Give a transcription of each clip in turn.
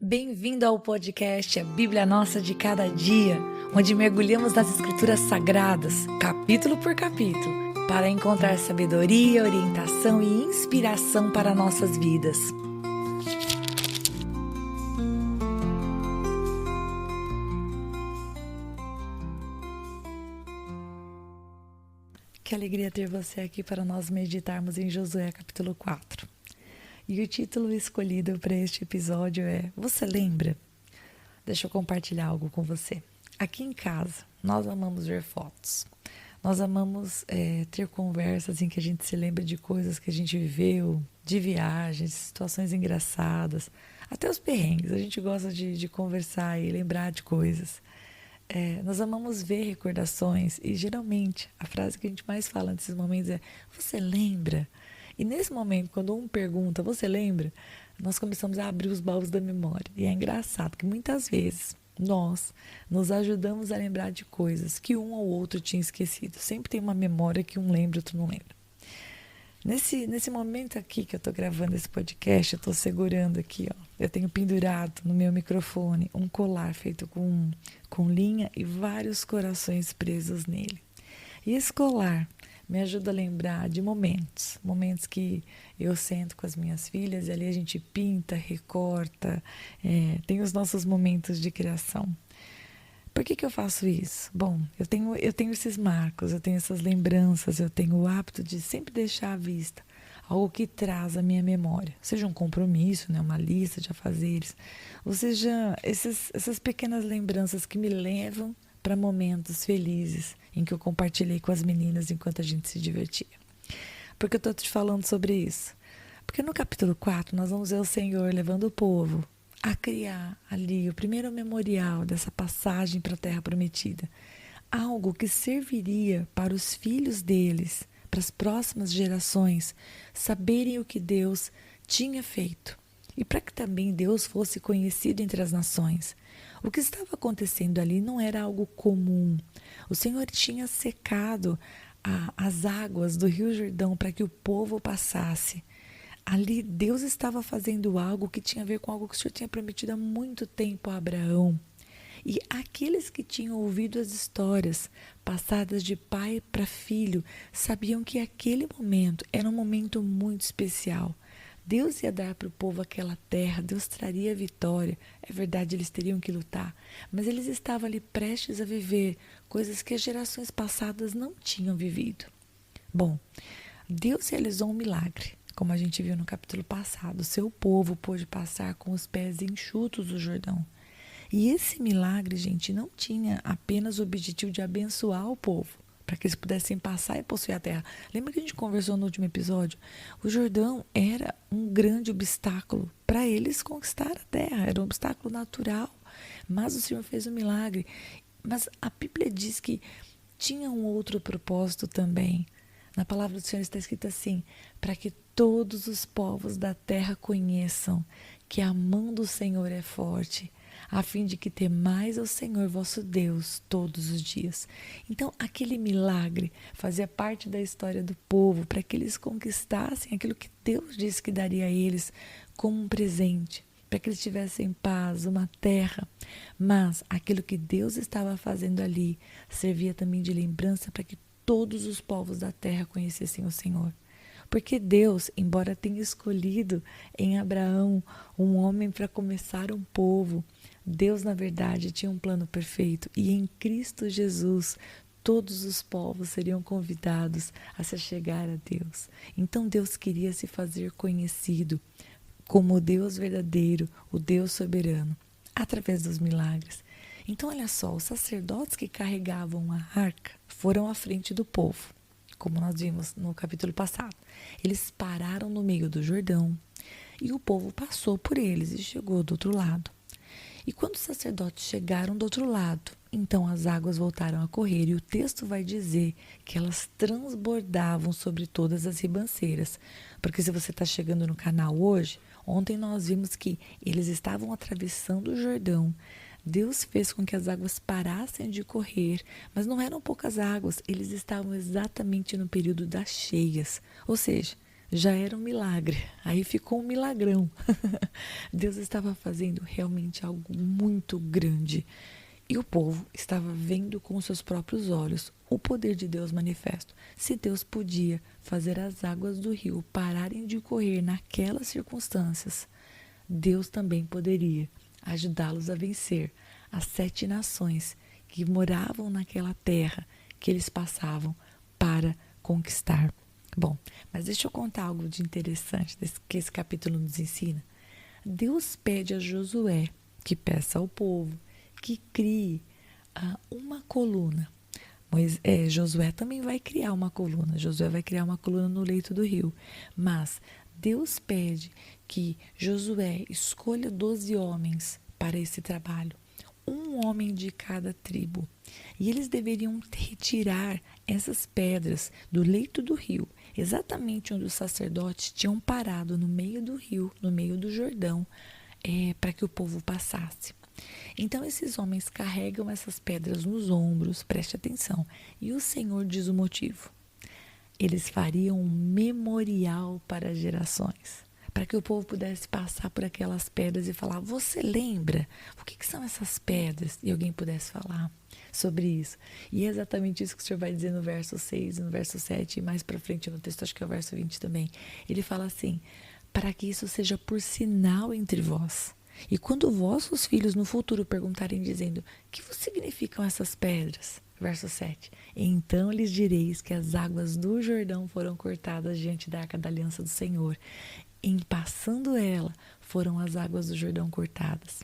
Bem-vindo ao podcast A Bíblia Nossa de Cada Dia, onde mergulhamos nas Escrituras Sagradas, capítulo por capítulo, para encontrar sabedoria, orientação e inspiração para nossas vidas. Que alegria ter você aqui para nós meditarmos em Josué capítulo 4. E o título escolhido para este episódio é Você lembra? Deixa eu compartilhar algo com você. Aqui em casa, nós amamos ver fotos. Nós amamos ter conversas em que a gente se lembra de coisas que a gente viveu, de viagens, situações engraçadas, até os perrengues. A gente gosta de conversar e lembrar de coisas. Nós amamos ver recordações e geralmente a frase que a gente mais fala nesses momentos é Você lembra? E nesse momento, quando um pergunta, você lembra? Nós começamos a abrir os baús da memória. E é engraçado que muitas vezes nós nos ajudamos a lembrar de coisas que um ou outro tinha esquecido. Sempre tem uma memória que um lembra e outro não lembra. Nesse momento aqui que eu estou gravando esse podcast, eu estou segurando aqui, ó. Eu tenho pendurado no meu microfone um colar feito com linha e vários corações presos nele. E esse colar me ajuda a lembrar de momentos que eu sento com as minhas filhas e ali a gente pinta, recorta, tem os nossos momentos de criação. Por que eu faço isso? Bom, eu tenho esses marcos, eu tenho essas lembranças, eu tenho o hábito de sempre deixar à vista algo que traz à minha memória, seja um compromisso, né, uma lista de afazeres, ou seja, essas pequenas lembranças que me levam para momentos felizes em que eu compartilhei com as meninas enquanto a gente se divertia. Por que eu estou te falando sobre isso? Porque no capítulo 4 nós vamos ver o Senhor levando o povo a criar ali o primeiro memorial dessa passagem para a Terra Prometida. Algo que serviria para os filhos deles, para as próximas gerações, saberem o que Deus tinha feito. E para que também Deus fosse conhecido entre as nações. O que estava acontecendo ali não era algo comum. O Senhor tinha secado as águas do Rio Jordão para que o povo passasse. Ali Deus estava fazendo algo que tinha a ver com algo que o Senhor tinha prometido há muito tempo a Abraão. E aqueles que tinham ouvido as histórias passadas de pai para filho sabiam que aquele momento era um momento muito especial. Deus ia dar para o povo aquela terra, Deus traria vitória. É verdade, eles teriam que lutar, mas eles estavam ali prestes a viver coisas que as gerações passadas não tinham vivido. Bom, Deus realizou um milagre, como a gente viu no capítulo passado. O seu povo pôde passar com os pés enxutos do Jordão. E esse milagre, gente, não tinha apenas o objetivo de abençoar o povo, para que eles pudessem passar e possuir a terra. Lembra que a gente conversou no último episódio? O Jordão era um grande obstáculo para eles conquistar a terra, era um obstáculo natural, mas o Senhor fez um milagre. Mas a Bíblia diz que tinha um outro propósito também. Na palavra do Senhor está escrito assim, para que todos os povos da terra conheçam que a mão do Senhor é forte, a fim de que temais ao Senhor vosso Deus todos os dias. Então, aquele milagre fazia parte da história do povo, para que eles conquistassem aquilo que Deus disse que daria a eles como um presente, para que eles tivessem paz, uma terra. Mas aquilo que Deus estava fazendo ali servia também de lembrança para que todos os povos da terra conhecessem o Senhor. Porque Deus, embora tenha escolhido em Abraão um homem para começar um povo, Deus, na verdade, tinha um plano perfeito e em Cristo Jesus todos os povos seriam convidados a se chegar a Deus. Então Deus queria se fazer conhecido como o Deus verdadeiro, o Deus soberano, através dos milagres. Então olha só, os sacerdotes que carregavam a arca foram à frente do povo, como nós vimos no capítulo passado. Eles pararam no meio do Jordão e o povo passou por eles e chegou do outro lado. E quando os sacerdotes chegaram do outro lado, então as águas voltaram a correr e o texto vai dizer que elas transbordavam sobre todas as ribanceiras. Porque se você está chegando no canal hoje, ontem nós vimos que eles estavam atravessando o Jordão. Deus fez com que as águas parassem de correr, mas não eram poucas águas, eles estavam exatamente no período das cheias. Ou seja, já era um milagre, aí ficou um milagrão. Deus estava fazendo realmente algo muito grande. E o povo estava vendo com seus próprios olhos o poder de Deus manifesto. Se Deus podia fazer as águas do rio pararem de correr naquelas circunstâncias, Deus também poderia ajudá-los a vencer as 7 nações que moravam naquela terra que eles passavam para conquistar. Bom, mas deixa eu contar algo de interessante que esse capítulo nos ensina. Deus pede a Josué que peça ao povo que crie uma coluna. Josué também vai criar uma coluna. Josué vai criar uma coluna no leito do rio. Mas Deus pede que Josué escolha 12 homens para esse trabalho. Um homem de cada tribo. E eles deveriam retirar essas pedras do leito do rio, exatamente onde os sacerdotes tinham parado no meio do rio, no meio do Jordão, para que o povo passasse. Então esses homens carregam essas pedras nos ombros, preste atenção, e o Senhor diz o motivo. Eles fariam um memorial para gerações, para que o povo pudesse passar por aquelas pedras e falar, você lembra? O que são essas pedras? E alguém pudesse falar sobre isso. E é exatamente isso que o Senhor vai dizer no verso 6, no verso 7 e mais para frente no texto, acho que é o verso 20 também. Ele fala assim, para que isso seja por sinal entre vós. E quando vossos filhos no futuro perguntarem dizendo, que significam essas pedras? Verso 7. Então lhes direis que as águas do Jordão foram cortadas diante da arca da aliança do Senhor. Em passando ela, foram as águas do Jordão cortadas.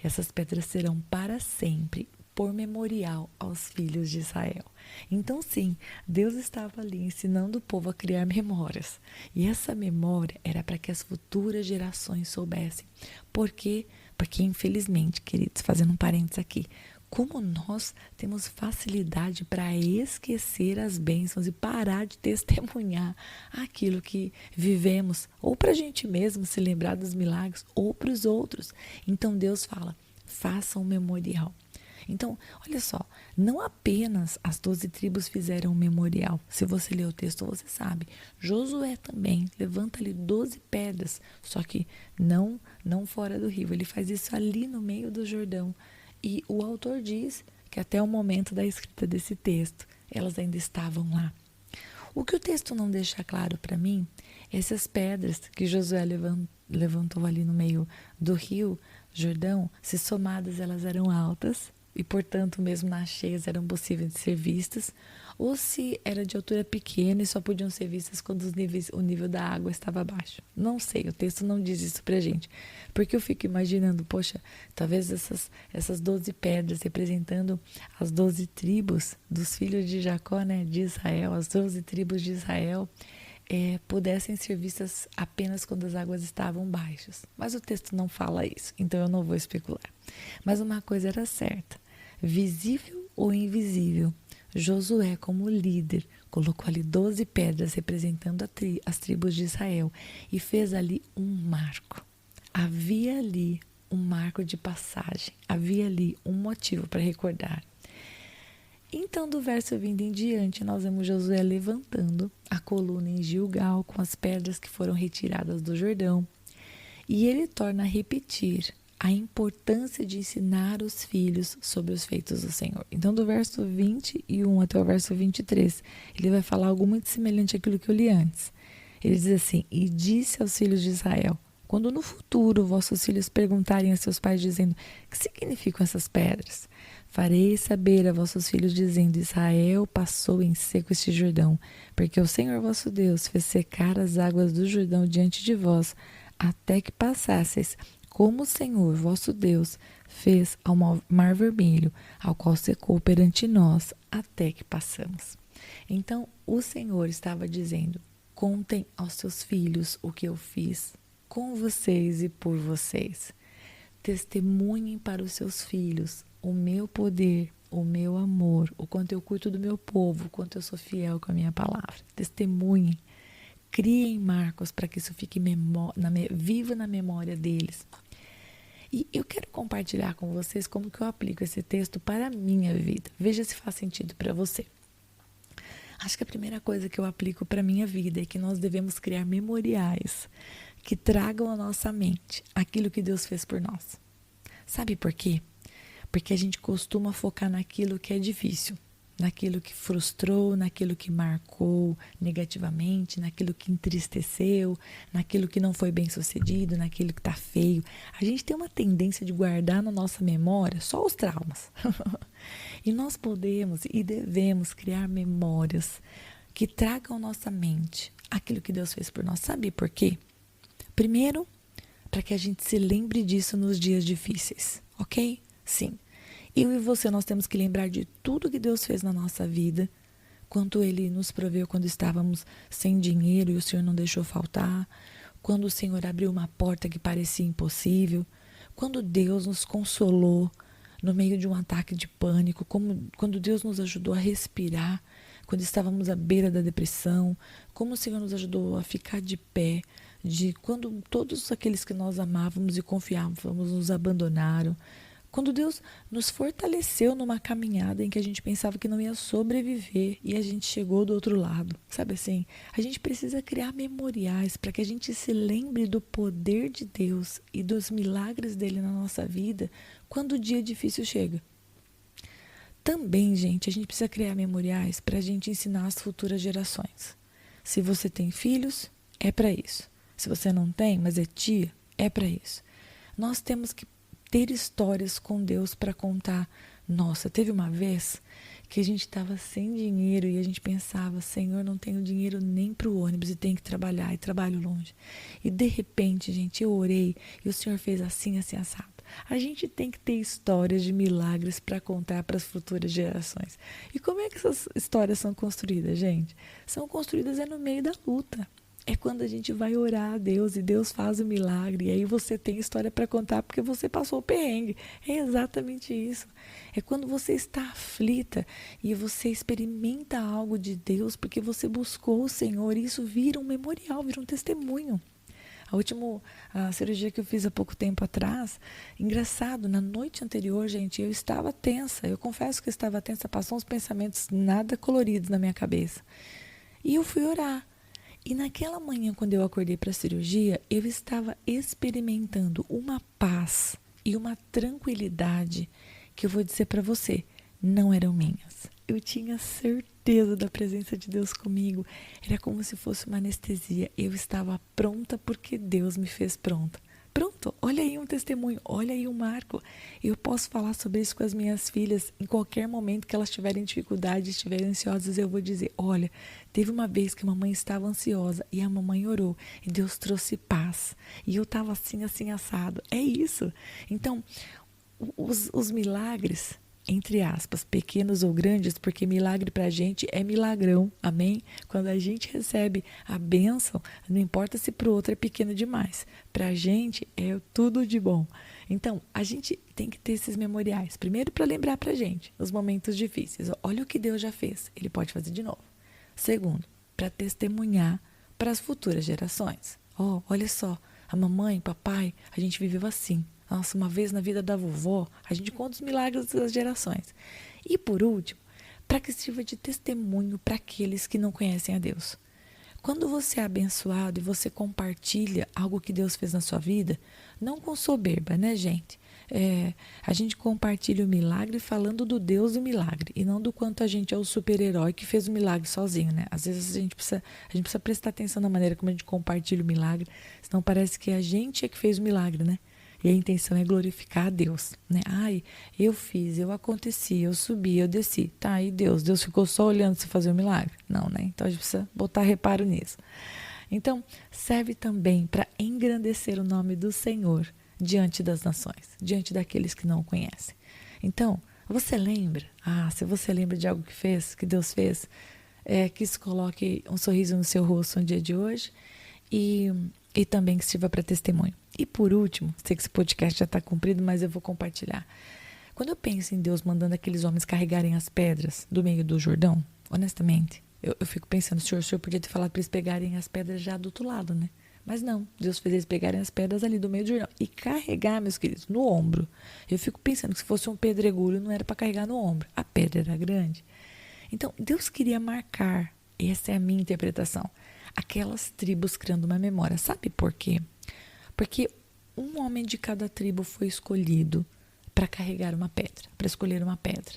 Essas pedras serão para sempre, por memorial aos filhos de Israel. Então sim, Deus estava ali ensinando o povo a criar memórias. E essa memória era para que as futuras gerações soubessem. Por quê? Porque infelizmente, queridos, fazendo um parênteses aqui, como nós temos facilidade para esquecer as bênçãos e parar de testemunhar aquilo que vivemos, ou para a gente mesmo se lembrar dos milagres, ou para os outros. Então Deus fala, faça um memorial. Então, olha só, não apenas as 12 tribos fizeram um memorial. Se você ler o texto, você sabe. Josué também levanta ali 12 pedras, só que não fora do rio. Ele faz isso ali no meio do Jordão. E o autor diz que até o momento da escrita desse texto, elas ainda estavam lá. O que o texto não deixa claro para mim, essas pedras que Josué levantou ali no meio do rio Jordão, se somadas elas eram altas, e portanto mesmo nas cheias eram possíveis de ser vistas, ou se era de altura pequena e só podiam ser vistas quando o nível da água estava baixo. Não sei, o texto não diz isso pra gente, porque eu fico imaginando, poxa, talvez essas 12 pedras representando as 12 tribos dos filhos de Jacó, né, de Israel, as 12 tribos de Israel, pudessem ser vistas apenas quando as águas estavam baixas. Mas o texto não fala isso, então eu não vou especular. Mas uma coisa era certa, visível ou invisível, Josué, como líder, colocou ali 12 pedras representando as tribos de Israel e fez ali um marco. Havia ali um marco de passagem, havia ali um motivo para recordar. Então, do verso 20 em diante, nós vemos Josué levantando a coluna em Gilgal com as pedras que foram retiradas do Jordão. E ele torna a repetir a importância de ensinar os filhos sobre os feitos do Senhor. Então, do verso 21 até o verso 23, ele vai falar algo muito semelhante àquilo que eu li antes. Ele diz assim, e disse aos filhos de Israel, quando no futuro vossos filhos perguntarem a seus pais dizendo, que significam essas pedras? Farei saber a vossos filhos dizendo, Israel passou em seco este Jordão, porque o Senhor vosso Deus fez secar as águas do Jordão diante de vós, até que passasseis, como o Senhor vosso Deus fez ao mar vermelho, ao qual secou perante nós, até que passamos. Então, o Senhor estava dizendo, contem aos seus filhos o que eu fiz com vocês e por vocês. Testemunhem para os seus filhos o meu poder, o meu amor, o quanto eu cuido do meu povo, o quanto eu sou fiel com a minha palavra. Testemunhem, criem marcos para que isso fique vivo na memória deles. E eu quero compartilhar com vocês como que eu aplico esse texto para a minha vida. Veja se faz sentido para você. Acho que a primeira coisa que eu aplico para a minha vida é que nós devemos criar memoriais que tragam à nossa mente aquilo que Deus fez por nós. Sabe por quê? Porque a gente costuma focar naquilo que é difícil, naquilo que frustrou, naquilo que marcou negativamente, naquilo que entristeceu, naquilo que não foi bem sucedido, naquilo que está feio. A gente tem uma tendência de guardar na nossa memória só os traumas. E nós podemos e devemos criar memórias que tragam à nossa mente aquilo que Deus fez por nós. Sabe por quê? Primeiro, para que a gente se lembre disso nos dias difíceis, ok? Sim. Eu e você, nós temos que lembrar de tudo que Deus fez na nossa vida, quanto Ele nos proveu quando estávamos sem dinheiro e o Senhor não deixou faltar, quando o Senhor abriu uma porta que parecia impossível, quando Deus nos consolou no meio de um ataque de pânico, quando Deus nos ajudou a respirar, quando estávamos à beira da depressão, como o Senhor nos ajudou a ficar de pé, de quando todos aqueles que nós amávamos e confiávamos nos abandonaram, quando Deus nos fortaleceu numa caminhada em que a gente pensava que não ia sobreviver e a gente chegou do outro lado, sabe assim? A gente precisa criar memoriais para que a gente se lembre do poder de Deus e dos milagres dele na nossa vida quando o dia difícil chega. Também, gente, a gente precisa criar memoriais para a gente ensinar as futuras gerações. Se você tem filhos, é para isso. Se você não tem, mas é tia, é para isso. Nós temos que ter histórias com Deus para contar. Nossa, teve uma vez que a gente estava sem dinheiro e a gente pensava, Senhor, não tenho dinheiro nem para o ônibus e tenho que trabalhar e trabalho longe. E de repente, gente, eu orei e o Senhor fez assim, assim, assado. A gente tem que ter histórias de milagres para contar para as futuras gerações. E como é que essas histórias são construídas, gente? São construídas no meio da luta. É quando a gente vai orar a Deus e Deus faz o milagre. E aí você tem história para contar porque você passou o perrengue. É exatamente isso. É quando você está aflita e você experimenta algo de Deus porque você buscou o Senhor. E isso vira um memorial, vira um testemunho. A cirurgia que eu fiz há pouco tempo atrás, engraçado, na noite anterior, gente, eu estava tensa. Eu confesso que eu estava tensa. Passou uns pensamentos nada coloridos na minha cabeça. E eu fui orar. E naquela manhã, quando eu acordei para a cirurgia, eu estava experimentando uma paz e uma tranquilidade que eu vou dizer para você, não eram minhas. Eu tinha certeza da presença de Deus comigo. Era como se fosse uma anestesia. Eu estava pronta porque Deus me fez pronta. Pronto, olha aí um testemunho, olha aí um marco. Eu posso falar sobre isso com as minhas filhas em qualquer momento que elas tiverem dificuldade, estiverem ansiosas, eu vou dizer, olha, teve uma vez que a mamãe estava ansiosa e a mamãe orou e Deus trouxe paz. E eu estava assim, assim, assado. É isso. Então, os milagres, entre aspas, pequenos ou grandes, porque milagre para a gente é milagrão, amém? Quando a gente recebe a bênção, não importa se para o outro é pequeno demais, para a gente é tudo de bom. Então, a gente tem que ter esses memoriais, primeiro para lembrar para a gente os momentos difíceis, olha o que Deus já fez, Ele pode fazer de novo. Segundo, para testemunhar para as futuras gerações. Olha só, a mamãe, papai, a gente viveu assim. Nossa, uma vez na vida da vovó, a gente conta os milagres das gerações. E por último, para que sirva de testemunho para aqueles que não conhecem a Deus. Quando você é abençoado e você compartilha algo que Deus fez na sua vida, não com soberba, né, gente? A gente compartilha o milagre falando do Deus do milagre e não do quanto a gente é o super-herói que fez o milagre sozinho, né? Às vezes a gente precisa prestar atenção na maneira como a gente compartilha o milagre, senão parece que a gente é que fez o milagre, né? E a intenção é glorificar a Deus, né? Ai, eu fiz, eu aconteci, eu subi, eu desci. Tá, e Deus ficou só olhando você fazer o milagre? Não, né? Então a gente precisa botar reparo nisso. Então, serve também para engrandecer o nome do Senhor diante das nações, diante daqueles que não o conhecem. Então, você lembra? Se você lembra de algo que Deus fez, que isso coloque um sorriso no seu rosto no dia de hoje e também que sirva para testemunho. E por último, sei que esse podcast já está cumprido, mas eu vou compartilhar. Quando eu penso em Deus mandando aqueles homens carregarem as pedras do meio do Jordão, honestamente, eu fico pensando, o senhor podia ter falado para eles pegarem as pedras já do outro lado, né? Mas não, Deus fez eles pegarem as pedras ali do meio do Jordão e carregar, meus queridos, no ombro. Eu fico pensando que se fosse um pedregulho, não era para carregar no ombro. A pedra era grande. Então, Deus queria marcar, essa é a minha interpretação, aquelas tribos criando uma memória. Sabe por quê? Porque um homem de cada tribo foi escolhido para carregar uma pedra, para escolher uma pedra.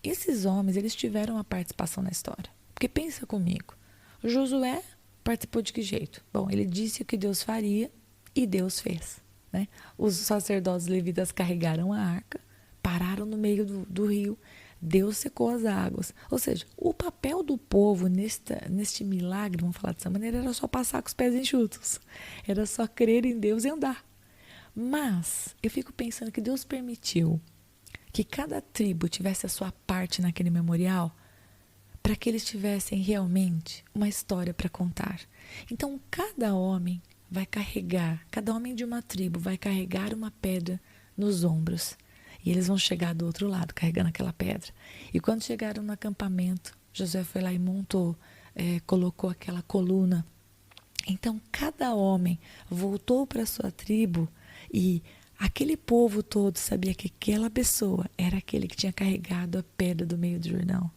Esses homens, eles tiveram uma participação na história. Porque pensa comigo, Josué participou de que jeito? Bom, ele disse o que Deus faria e Deus fez, né? Os sacerdotes levitas carregaram a arca, pararam no meio do rio, Deus secou as águas. Ou seja, o papel do povo neste milagre, vamos falar dessa maneira, era só passar com os pés enxutos. Era só crer em Deus e andar. Mas eu fico pensando que Deus permitiu que cada tribo tivesse a sua parte naquele memorial para que eles tivessem realmente uma história para contar. Então, cada homem de uma tribo vai carregar uma pedra nos ombros. E eles vão chegar do outro lado, carregando aquela pedra. E quando chegaram no acampamento, Josué foi lá e montou, colocou aquela coluna. Então, cada homem voltou para a sua tribo e aquele povo todo sabia que aquela pessoa era aquele que tinha carregado a pedra do meio do Jordão.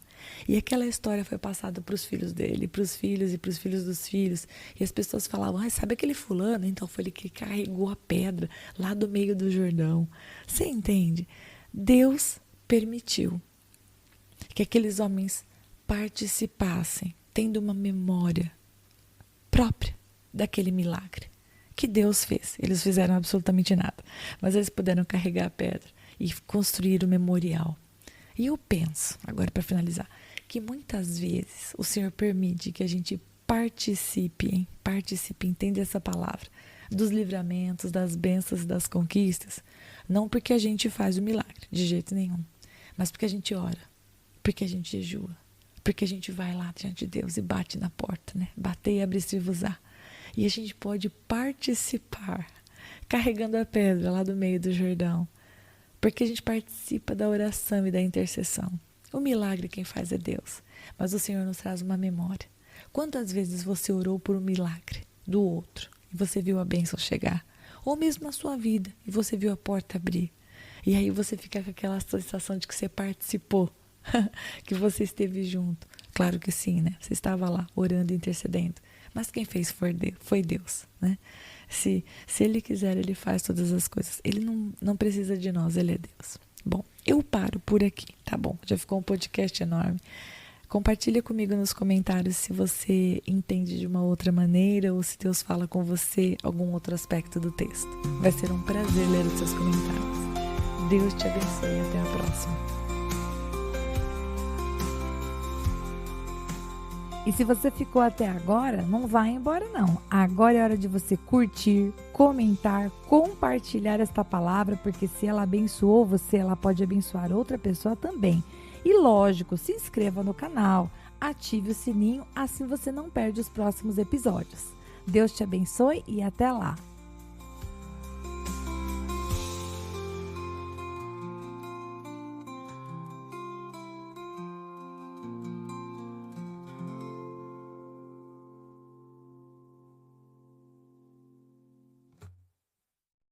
E aquela história foi passada para os filhos dele, para os filhos e para os filhos dos filhos. E as pessoas falavam, sabe aquele fulano? Então foi ele que carregou a pedra lá do meio do Jordão. Você entende? Deus permitiu que aqueles homens participassem, tendo uma memória própria daquele milagre que Deus fez. Eles fizeram absolutamente nada, mas eles puderam carregar a pedra e construir o memorial. E eu penso, agora para finalizar, que muitas vezes o Senhor permite que a gente participe, entende essa palavra, dos livramentos, das bênçãos e das conquistas, não porque a gente faz o milagre, de jeito nenhum, mas porque a gente ora, porque a gente jejua, porque a gente vai lá diante de Deus e bate na porta, né? Bater e abrir-se-vos-á. E a gente pode participar, carregando a pedra lá do meio do Jordão, porque a gente participa da oração e da intercessão. O milagre quem faz é Deus, mas o Senhor nos traz uma memória. Quantas vezes você orou por um milagre do outro e você viu a bênção chegar? Ou mesmo na sua vida e você viu a porta abrir. E aí você fica com aquela sensação de que você participou, que você esteve junto. Claro que sim, né? Você estava lá orando e intercedendo. Mas quem fez foi Deus, né? Se Ele quiser, Ele faz todas as coisas. Ele não precisa de nós, Ele é Deus. Bom, eu paro por aqui, tá bom? Já ficou um podcast enorme. Compartilha comigo nos comentários se você entende de uma outra maneira ou se Deus fala com você algum outro aspecto do texto. Vai ser um prazer ler os seus comentários. Deus te abençoe e até a próxima. E se você ficou até agora, não vai embora não. Agora é hora de você curtir, comentar, compartilhar esta palavra, porque se ela abençoou você, ela pode abençoar outra pessoa também. E lógico, se inscreva no canal, ative o sininho, assim você não perde os próximos episódios. Deus te abençoe e até lá!